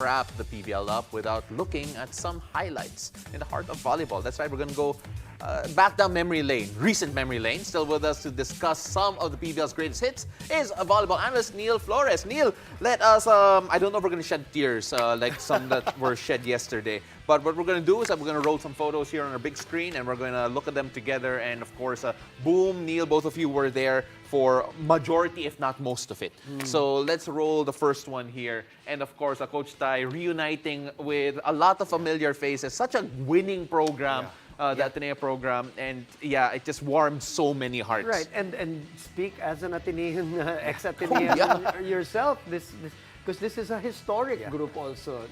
wrap the PVL up without looking at some highlights in the heart of volleyball. That's right, we're going to go back down memory lane, recent memory lane. Still with us to discuss some of the PVL's greatest hits is a volleyball analyst, Neil Flores. Neil, let us, I don't know if we're going to shed tears like some that were shed yesterday. But what we're going to do is we're going to roll some photos here on our big screen and we're going to look at them together. And of course, boom, Neil, both of you were there for majority, if not most of it. So let's roll the first one here. And of course, Coach Tai reuniting with a lot of familiar faces. Such a winning program. The Ateneo program, and yeah, it just warmed so many hearts. Right, and speak as an Atenean, ex-Atenean yourself, because this is a historic group also.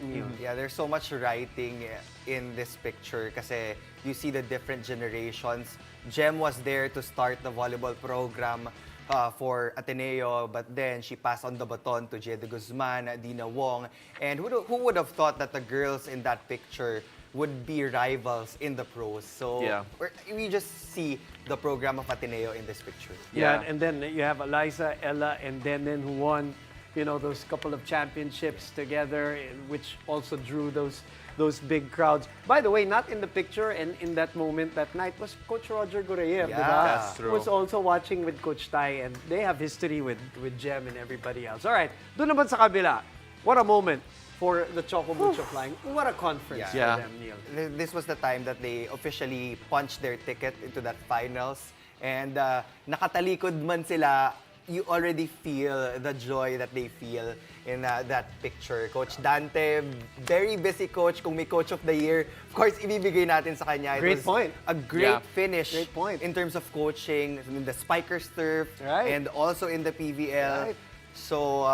Yeah, there's so much writing in this picture kasi you see the different generations. Jem was there to start the volleyball program for Ateneo, but then she passed on the baton to Jade Guzman, Dina Wong, and who would have thought that the girls in that picture would be rivals in the pros. So we just see the program of Ateneo in this picture. Yeah, and then you have Eliza, Ella, and Denen who won, you know, those couple of championships together, which also drew those big crowds. By the way, not in the picture and in that moment that night was Coach Roger Goreyev. That's true. Who was also watching with Coach Tai, and they have history with Jem and everybody else. All right, doon naman sa kabila. What a moment for the Choco Mucho flying. What a conference for them, Neil. This was the time that they officially punched their ticket into that finals. And nakatalikod man sila, you already feel the joy that they feel in that picture. Coach Dante, very busy coach. Kung may coach of the year, of course, ibibigay natin sa kanya. Great point. A great finish Great point. in terms of coaching, in the Spikers turf, and also in the PVL. Right. So,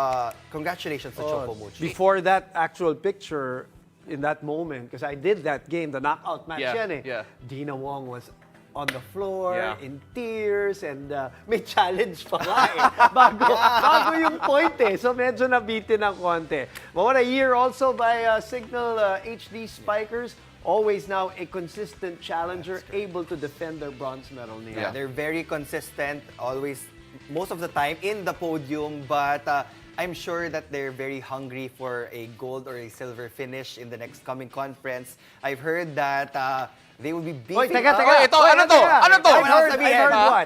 congratulations to Choco Mucho. Before that actual picture, in that moment, because I did that game, the knockout match yan eh. Dina Wong was on the floor, in tears, and may challenge pa nga eh. Bago yung point eh. So medyo nabitin ng konti. But what a year also by Cignal HD Spikers. Always now a consistent challenger, able to defend their bronze medal. Yeah, they're very consistent, always, most of the time in the podium, but I'm sure that they're very hungry for a gold or a silver finish in the next coming conference. I've heard that they will be beefing up. Ano to?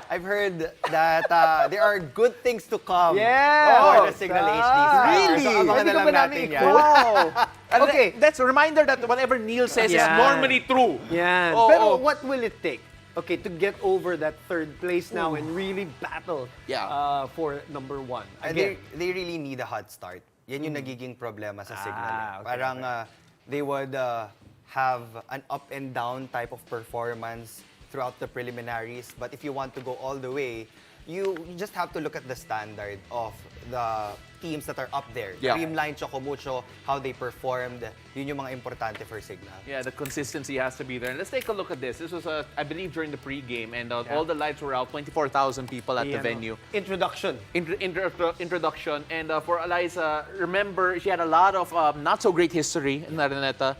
I've heard that there are good things to come for the Cignal HD. Really? So, abangan na lang natin yan. Wow! Okay, that's a reminder that whatever Neil says is normally true. Yeah. Pero what will it take? Okay, to get over that third place now and really battle for number one. They really need a hot start. Yan yung nagiging problema sa Cignal. Parang they would have an up and down type of performance throughout the preliminaries. But if you want to go all the way, you just have to look at the standard of the teams that are up there. Creamline, Choco Mucho, how they performed. Yun yung mga importante for Cignal. Yeah, the consistency has to be there. And let's take a look at this. This was, I believe, during the pre-game, and all the lights were out. 24,000 people at the venue. Introduction. Introduction. And for Eliza, remember, she had a lot of not so great history in Araneta.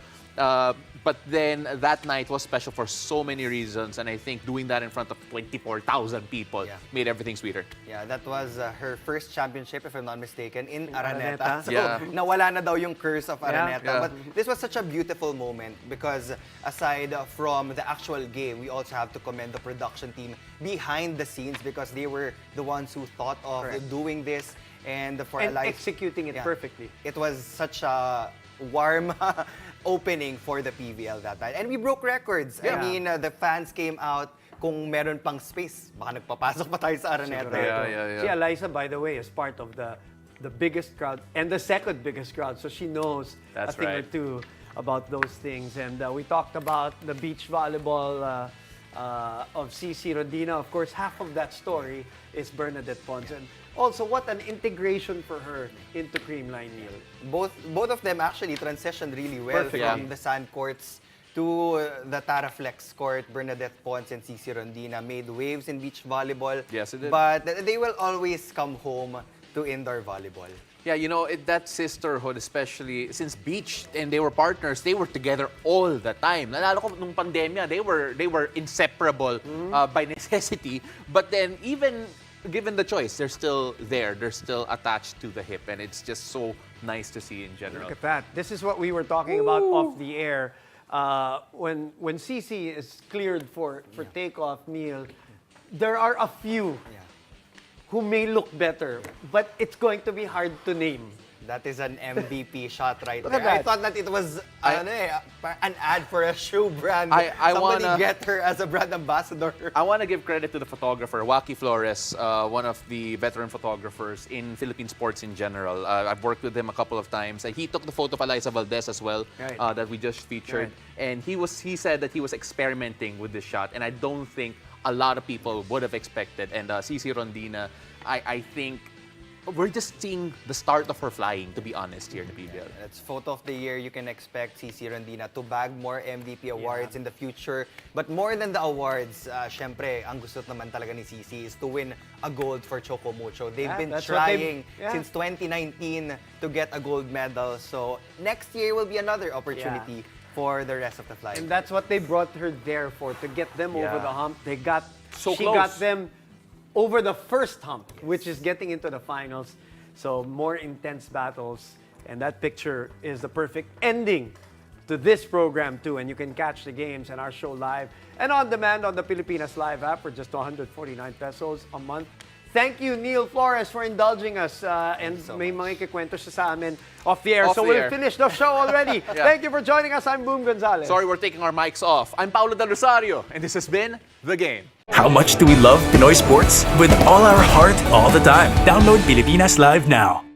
But then that night was special for so many reasons, and I think doing that in front of 24,000 people made everything sweeter. Yeah, that was her first championship, if I'm not mistaken, in Araneta. So nawala na daw yung curse of Araneta. But this was such a beautiful moment because aside from the actual game, we also have to commend the production team behind the scenes because they were the ones who thought of doing this and for Eliza, executing it perfectly. It was such a warm opening for the PVL that night. And we broke records. I mean, the fans came out. Kung meron pang space, baka nagpapasok pa tayo sa Araneta. See, Eliza, by the way, is part of the biggest crowd and the second biggest crowd. So she knows a thing or two about those things. And we talked about the beach volleyball of CC Rodina. Of course, half of that story is Bernadette Pons. And also, what an integration for her into Creamline, Neil. Both of them actually transitioned really well from the sand courts to the Taraflex court. Bernadette Pons and CC Rondina made waves in beach volleyball. Yes, it did. But they will always come home to indoor volleyball. Yeah, you know, that sisterhood, especially since beach and they were partners, they were together all the time. Nalala ko nung pandemya, they were inseparable by necessity. But then even given the choice, they're still there. They're still attached to the hip, and it's just so nice to see in general. Look at that. This is what we were talking about off the air. When CC is cleared for takeoff, Neil, there are a few who may look better, but it's going to be hard to name. That is an MVP shot right Look there. at that. I thought that it was an ad for a shoe brand. I Somebody wanna- get her as a brand ambassador. I want to give credit to the photographer, Waki Flores, one of the veteran photographers in Philippine sports in general. I've worked with him a couple of times. He took the photo of Eliza Valdez as well, Right. that we just featured. Right. And he said that he was experimenting with this shot, and I don't think a lot of people would have expected. And CC Rondina, I think we're just seeing the start of her flying, to be honest, here in the PVL. It's photo of the year. You can expect CC Rondina to bag more MVP awards in the future. But more than the awards, syempre, ang gusto naman talaga ni CC is to win a gold for Choco Mucho. They've been that's what trying yeah. since 2019 to get a gold medal. So next year will be another opportunity for the rest of the flying. And that's what they brought her there for, to get them over Yeah. the hump. So she close. got them over the first hump, which is getting into the finals. So more intense battles. And that picture is the perfect ending to this program too. And you can catch the games and our show live and on demand on the Pilipinas Live app for just 149 pesos a month. Thank you, Neil Flores, for indulging us. And so may mga ikikwento siya sa amin off the air. Off so the we'll air. finish the show already. Thank you for joining us. I'm Boom Gonzalez. Sorry, we're taking our mics off. I'm Paulo Del Rosario, and this has been The Game. How much do we love Pinoy sports? With all our heart, all the time. Download Pilipinas Live now.